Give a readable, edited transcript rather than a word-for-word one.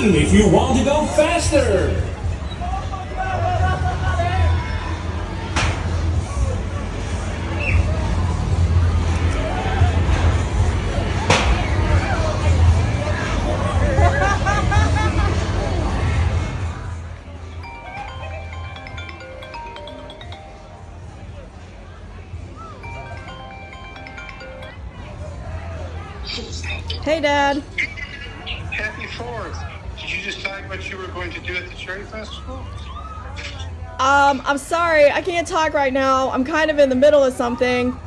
button if you want to go faster. Hey, Dad. Happy 4th. Did you decide what you were going to do at the Cherry Festival? I'm sorry, I can't talk right now. I'm kind of in the middle of something.